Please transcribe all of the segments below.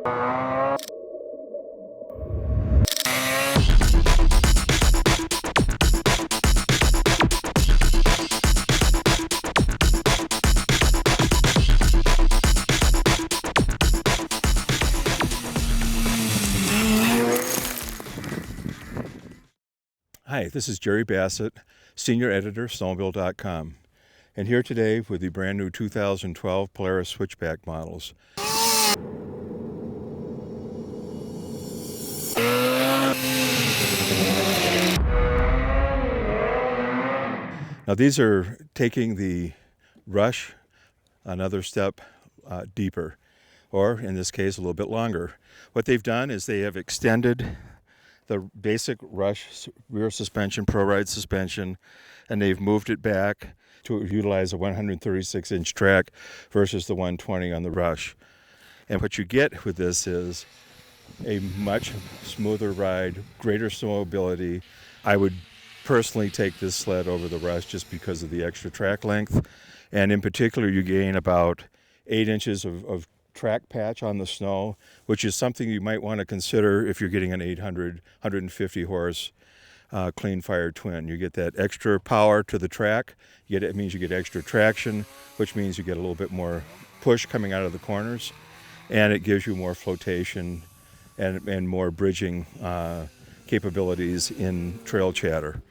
Hi, this is Jerry Bassett, Senior Editor, Snowmobile.com, and here today with the brand new 2012 Polaris Switchback models. Now these are taking the Rush another step deeper, or in this case a little bit longer. What they've done is they have extended the basic Rush rear suspension, pro-ride suspension, and they've moved it back to utilize a 136-inch track versus the 120 on the Rush. And what you get with this is a much smoother ride, greater snowmobility. I would personally take this sled over the Rush just because of the extra track length. And in particular, you gain about 8 inches of track patch on the snow, which is something you might want to consider if you're getting an 800, 150 horse clean fire twin. You get that extra power to the track. It means you get extra traction, which means you get a little bit more push coming out of the corners, and it gives you more flotation and more bridging capabilities in trail chatter.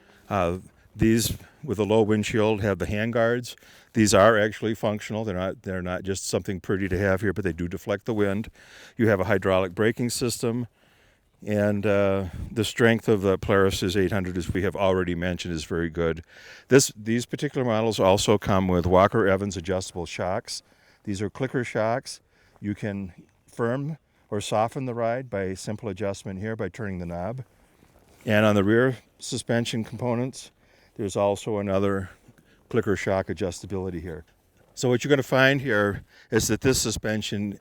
These with a low windshield have the hand guards. These are actually functional. They're not just something pretty to have here, but they do deflect the wind. You have a hydraulic braking system, and the strength of the Polaris 800, as we have already mentioned, is very good. These particular models also come with Walker Evans adjustable shocks. These are clicker shocks. You can firm or soften the ride by simple adjustment here by turning the knob. And on the rear suspension components, there's also another clicker shock adjustability here. So what you're going to find here is that this suspension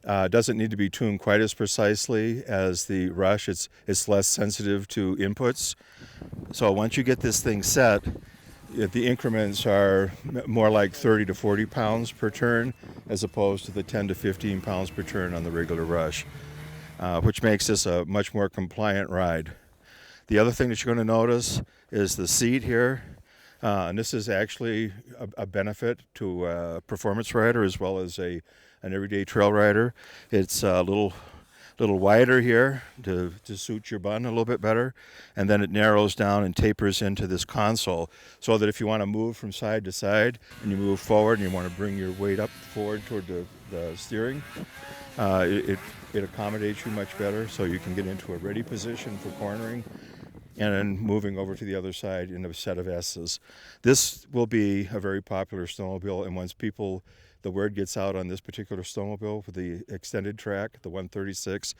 doesn't need to be tuned quite as precisely as the Rush. It's less sensitive to inputs. So once you get this thing set, the increments are more like 30 to 40 pounds per turn as opposed to the 10 to 15 pounds per turn on the regular Rush, which makes this a much more compliant ride. The other thing that you're going to notice is the seat here. And this is actually a benefit to a performance rider as well as an everyday trail rider. It's a little wider here to suit your bun a little bit better, and then it narrows down and tapers into this console so that if you want to move from side to side and you move forward and you want to bring your weight up forward toward the steering, it accommodates you much better, so you can get into a ready position for cornering and then moving over to the other side in a set of S's. This will be a very popular snowmobile, and once the word gets out on this particular snowmobile with the extended track, the 136,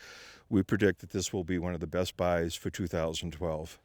we predict that this will be one of the best buys for 2012.